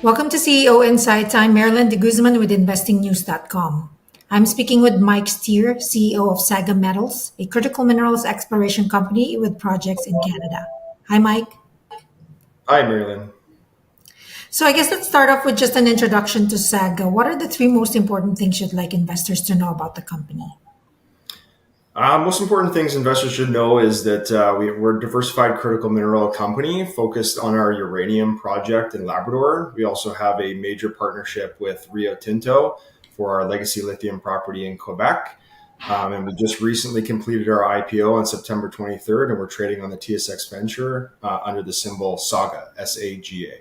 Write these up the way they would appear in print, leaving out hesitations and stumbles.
Welcome to CEO Insights. I'm Marilyn de Guzman with InvestingNews.com. I'm speaking with Mike Stier, CEO of Saga Metals, a critical minerals exploration company with projects in Canada. Hi, Mike. Hi, Marilyn. So I guess let's start off with just an introduction to Saga. What are the three most important things you'd like investors to know about the company? Most important things investors should know is that we're a diversified critical mineral company focused on our uranium project in Labrador. We also have a major partnership with Rio Tinto for our legacy lithium property in Quebec. And we just recently completed our IPO on September 23rd, and we're trading on the TSX Venture under the symbol Saga, SAGA.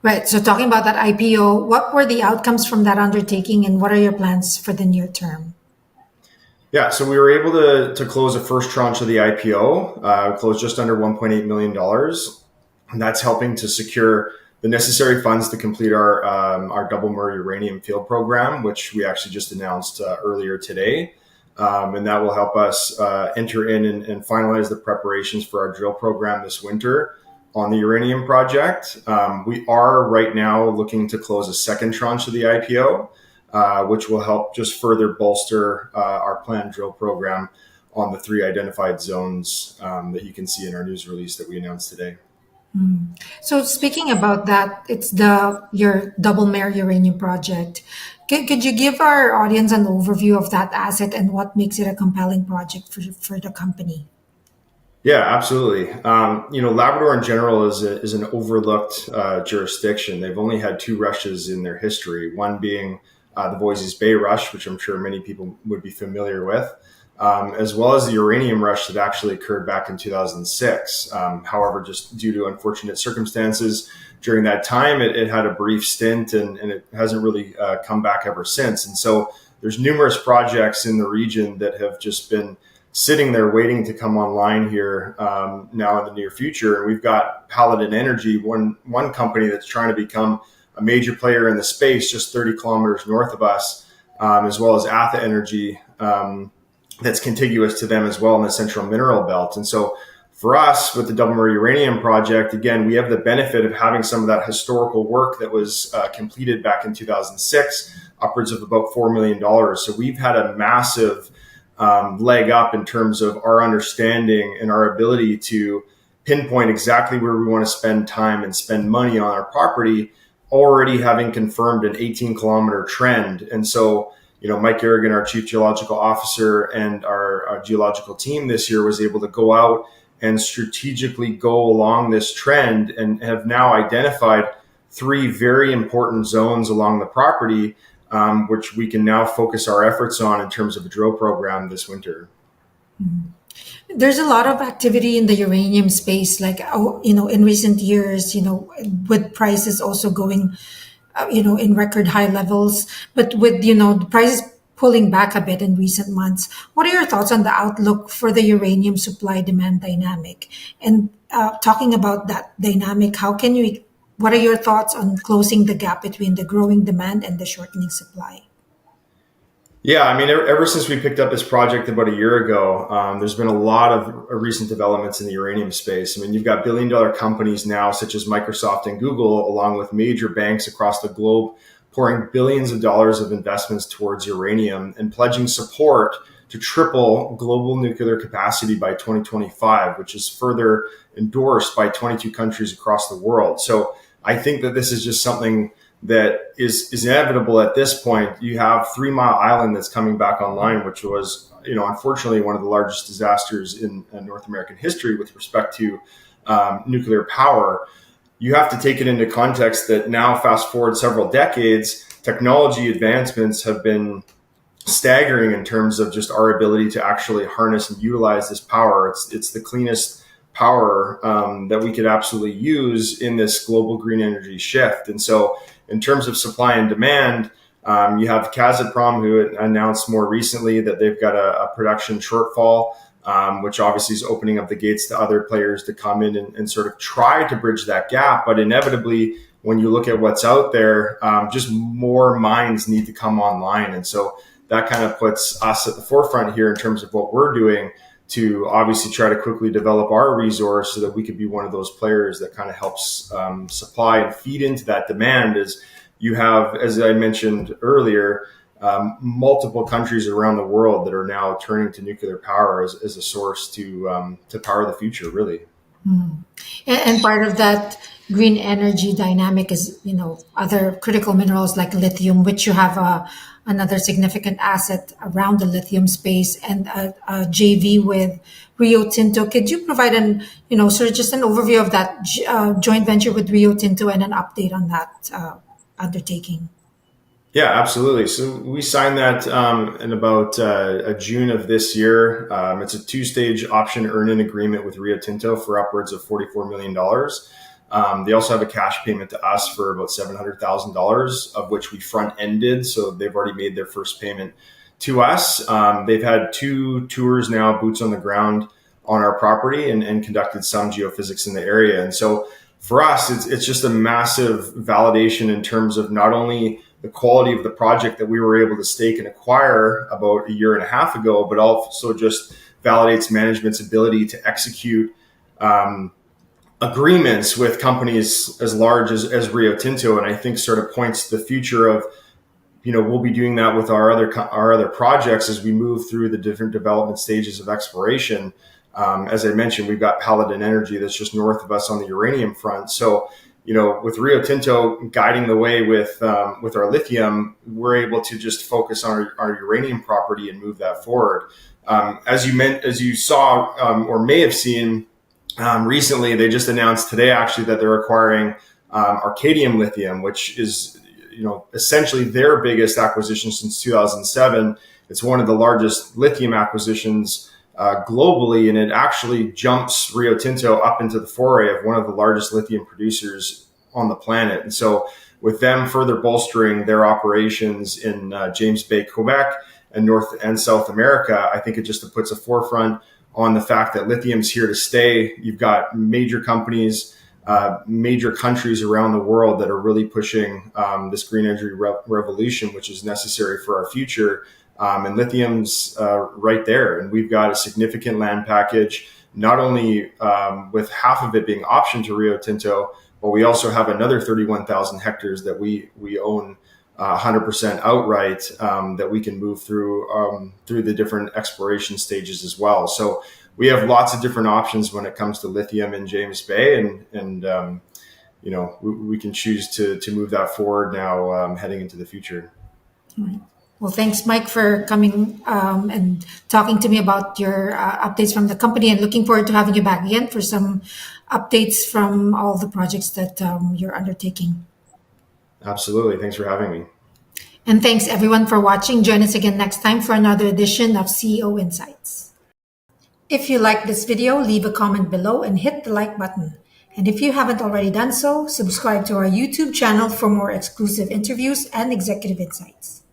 Right. So talking about that IPO, what were the outcomes from that undertaking and what are your plans for the near term? Yeah, so we were able to close a first tranche of the IPO, closed just under $1.8 million. And that's helping to secure the necessary funds to complete our Double Murray uranium field program, which we actually just announced earlier today. And that will help us enter in and finalize the preparations for our drill program this winter on the uranium project. We are right now looking to close a second tranche of the IPO. Which will help just further bolster our planned drill program on the three identified zones that you can see in our news release that we announced today. So speaking about that, it's your Double Mare uranium project. Could you give our audience an overview of that asset and what makes it a compelling project for the company? Yeah, absolutely. Labrador in general is an overlooked jurisdiction. They've only had two rushes in their history, one being the Voisey's Bay rush, which I'm sure many people would be familiar with, as well as the uranium rush that actually occurred back in 2006. However, just due to unfortunate circumstances during that time, it had a brief stint and it hasn't really come back ever since. And so there's numerous projects in the region that have just been sitting there waiting to come online here now in the near future. And we've got Paladin Energy, one company that's trying to become a major player in the space just 30 kilometers north of us, as well as Atha Energy that's contiguous to them as well in the Central Mineral Belt. And so for us with the Double Murray Uranium Project, again, we have the benefit of having some of that historical work that was completed back in 2006, upwards of about $4 million. So we've had a massive leg up in terms of our understanding and our ability to pinpoint exactly where we want to spend time and spend money on our property, already having confirmed an 18-kilometer trend. And so, Mike Garrigan, our chief geological officer, and our geological team this year was able to go out and strategically go along this trend and have now identified three very important zones along the property, which we can now focus our efforts on in terms of a drill program this winter. Mm-hmm. There's a lot of activity in the uranium space, like, in recent years, with prices also going, in record high levels, but with, the prices pulling back a bit in recent months. What are your thoughts on the outlook for the uranium supply demand dynamic? And talking about that dynamic, what are your thoughts on closing the gap between the growing demand and the shortening supply? Yeah, I mean, ever since we picked up this project about a year ago, there's been a lot of recent developments in the uranium space. I mean, you've got billion-dollar companies now, such as Microsoft and Google, along with major banks across the globe, pouring billions of dollars of investments towards uranium and pledging support to triple global nuclear capacity by 2025, which is further endorsed by 22 countries across the world. So I think that this is just something that is inevitable at this point. You have 3 Mile Island that's coming back online, which was, unfortunately one of the largest disasters in North American history with respect to nuclear power. You have to take it into context that now, fast forward several decades, technology advancements have been staggering in terms of just our ability to actually harness and utilize this power. It's the cleanest power that we could absolutely use in this global green energy shift. And so in terms of supply and demand, you have Kazatomprom, who announced more recently that they've got a production shortfall, which obviously is opening up the gates to other players to come in and sort of try to bridge that gap. But inevitably, when you look at what's out there, just more mines need to come online. And so that kind of puts us at the forefront here in terms of what we're doing to obviously try to quickly develop our resource so that we could be one of those players that kind of helps supply and feed into that demand. As you have, as I mentioned earlier, multiple countries around the world that are now turning to nuclear power as a source to power the future, really. And part of that green energy dynamic is, other critical minerals like lithium, which you have another significant asset around the lithium space and a JV with Rio Tinto. Could you provide sort of just an overview of that joint venture with Rio Tinto and an update on that undertaking? Yeah, absolutely. So we signed that in about June of this year. It's a two-stage option earn-in agreement with Rio Tinto for upwards of $44 million. They also have a cash payment to us for about $700,000, of which we front-ended. So they've already made their first payment to us. They've had two tours now, boots on the ground on our property, and conducted some geophysics in the area. And so for us, it's just a massive validation in terms of not only the quality of the project that we were able to stake and acquire about a year and a half ago, but also just validates management's ability to execute agreements with companies as large as Rio Tinto. And I think sort of points to the future of, we'll be doing that with our other projects as we move through the different development stages of exploration. As I mentioned, we've got Paladin Energy that's just north of us on the uranium front. So, with Rio Tinto guiding the way with our lithium, we're able to just focus on our uranium property and move that forward. As you saw or may have seen recently, they just announced today actually that they're acquiring Arcadium Lithium, which is essentially their biggest acquisition since 2007. It's one of the largest lithium acquisitions globally, and it actually jumps Rio Tinto up into the foray of one of the largest lithium producers on the planet. And so with them further bolstering their operations in James Bay, Quebec, and North and South America, I think it just puts a forefront on the fact that lithium's here to stay. You've got major companies, major countries around the world that are really pushing this green energy revolution, which is necessary for our future. And lithium's right there. And we've got a significant land package, not only with half of it being optioned to Rio Tinto, but we also have another 31,000 hectares that we own 100% outright that we can move through the different exploration stages as well. So we have lots of different options when it comes to lithium in James Bay, and we can choose to move that forward now heading into the future. Well, thanks, Mike, for coming and talking to me about your updates from the company, and looking forward to having you back again for some updates from all the projects that you're undertaking. Absolutely. Thanks for having me. And thanks, everyone, for watching. Join us again next time for another edition of CEO Insights. If you like this video, leave a comment below and hit the like button. And if you haven't already done so, subscribe to our YouTube channel for more exclusive interviews and executive insights.